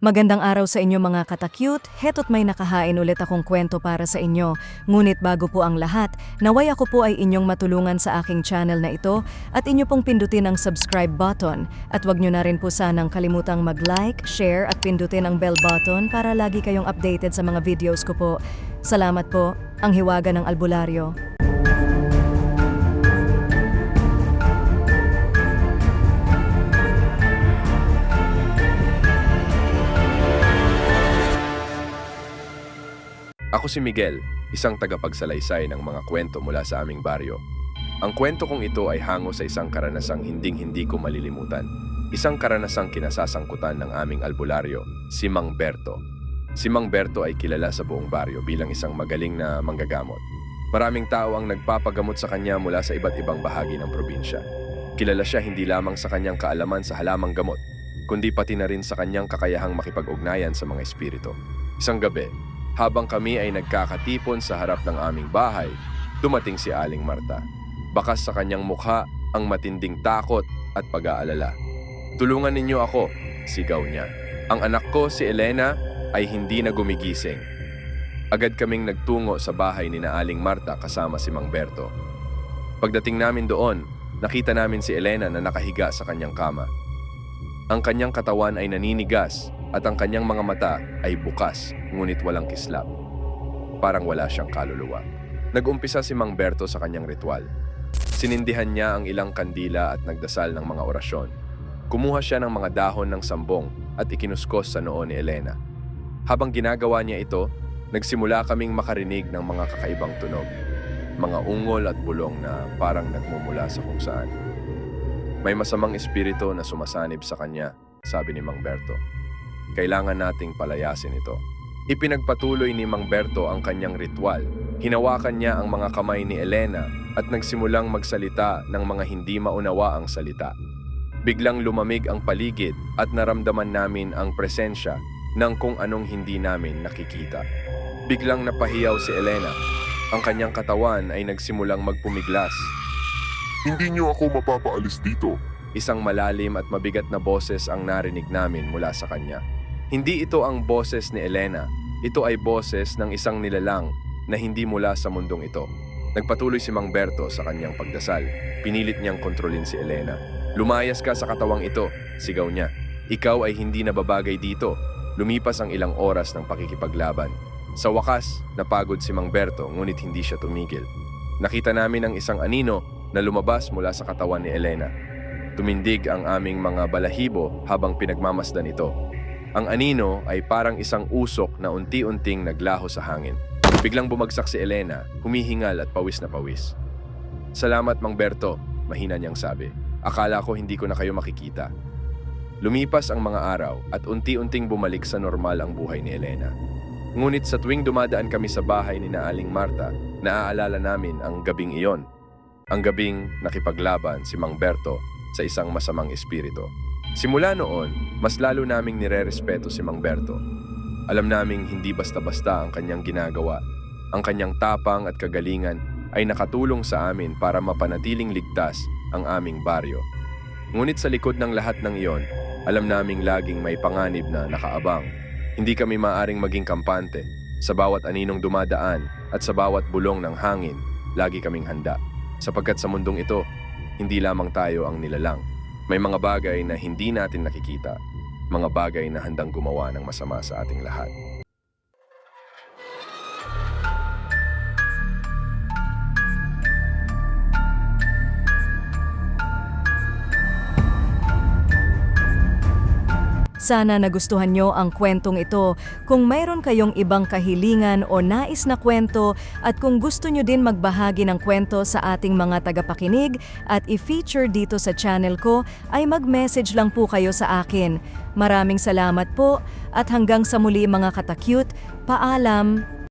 Magandang araw sa inyo mga katakyut, heto't may nakahain ulit akong kwento para sa inyo. Ngunit bago po ang lahat, naway ako po ay inyong matulungan sa aking channel na ito at inyo pong pindutin ang subscribe button. At wag nyo na rin po sanang kalimutang mag-like, share at pindutin ang bell button para lagi kayong updated sa mga videos ko po. Salamat po, ang hiwaga ng albularyo. Ako si Miguel, isang tagapagsalaysay ng mga kwento mula sa aming baryo. Ang kwento kong ito ay hango sa isang karanasang hinding-hindi ko malilimutan. Isang karanasang kinasasangkutan ng aming albularyo, si Mang Berto. Si Mang Berto ay kilala sa buong baryo bilang isang magaling na manggagamot. Maraming tao ang nagpapagamot sa kanya mula sa iba't ibang bahagi ng probinsya. Kilala siya hindi lamang sa kanyang kaalaman sa halamang gamot, kundi pati na rin sa kanyang kakayahang makipag-ugnayan sa mga espiritu. Isang gabi, habang kami ay nagkakatipon sa harap ng aming bahay, dumating si Aling Marta. Bakas sa kanyang mukha ang matinding takot at pag-aalala. "Tulungan ninyo ako," sigaw niya. "Ang anak ko, si Elena, ay hindi na gumigising." Agad kaming nagtungo sa bahay ni na Aling Marta kasama si Mang Berto. Pagdating namin doon, nakita namin si Elena na nakahiga sa kanyang kama. Ang kanyang katawan ay naninigas at ang kanyang mga mata ay bukas, ngunit walang kislap. Parang wala siyang kaluluwa. Nag-umpisa si Mang Berto sa kanyang ritual. Sinindihan niya ang ilang kandila at nagdasal ng mga orasyon. Kumuha siya ng mga dahon ng sambong at ikinuskos sa noo ni Elena. Habang ginagawa niya ito, nagsimula kaming makarinig ng mga kakaibang tunog. Mga ungol at bulong na parang nagmumula sa kung saan. "May masamang espiritu na sumasanib sa kanya," sabi ni Mang Berto. "Kailangan nating palayasin ito." Ipinagpatuloy ni Mang Berto ang kanyang ritual. Hinawakan niya ang mga kamay ni Elena at nagsimulang magsalita ng mga hindi maunawaang salita. Biglang lumamig ang paligid at naramdaman namin ang presensya ng kung anong hindi namin nakikita. Biglang napahiyaw si Elena. Ang kanyang katawan ay nagsimulang magpumiglas. "Hindi niyo ako mapapaalis dito." Isang malalim at mabigat na boses ang narinig namin mula sa kanya. Hindi ito ang boses ni Elena. Ito ay boses ng isang nilalang na hindi mula sa mundong ito. Nagpatuloy si Mang Berto sa kanyang pagdasal. Pinilit niyang kontrolin si Elena. "Lumayas ka sa katawang ito," sigaw niya. "Ikaw ay hindi nababagay dito." Lumipas ang ilang oras ng pakikipaglaban. Sa wakas, napagod si Mang Berto ngunit hindi siya tumigil. Nakita namin ang isang anino na lumabas mula sa katawan ni Elena. Tumindig ang aming mga balahibo habang pinagmamasdan ito. Ang anino ay parang isang usok na unti-unting naglaho sa hangin. Biglang bumagsak si Elena, humihingal at pawis na pawis. "Salamat, Mang Berto," mahina niyang sabi. "Akala ko hindi ko na kayo makikita." Lumipas ang mga araw at unti-unting bumalik sa normal ang buhay ni Elena. Ngunit sa tuwing dumadaan kami sa bahay ni na Aling Marta, naaalala namin ang gabing iyon. Ang gabing nakipaglaban si Mang Berto sa isang masamang espiritu. Simula noon, mas lalo naming nirerespeto si Mang Berto. Alam naming hindi basta-basta ang kanyang ginagawa. Ang kanyang tapang at kagalingan ay nakatulong sa amin para mapanatiling ligtas ang aming baryo. Ngunit sa likod ng lahat ng iyon, alam naming laging may panganib na nakaabang. Hindi kami maaring maging kampante. Sa bawat aninong dumadaan at sa bawat bulong ng hangin, lagi kaming handa. Sapagkat sa mundong ito, hindi lamang tayo ang nilalang. May mga bagay na hindi natin nakikita, mga bagay na handang gumawa ng masama sa ating lahat. Sana nagustuhan nyo ang kwentong ito. Kung mayroon kayong ibang kahilingan o nais na kwento at kung gusto nyo din magbahagi ng kwento sa ating mga tagapakinig at i-feature dito sa channel ko, ay mag-message lang po kayo sa akin. Maraming salamat po at hanggang sa muli mga katakyut, paalam!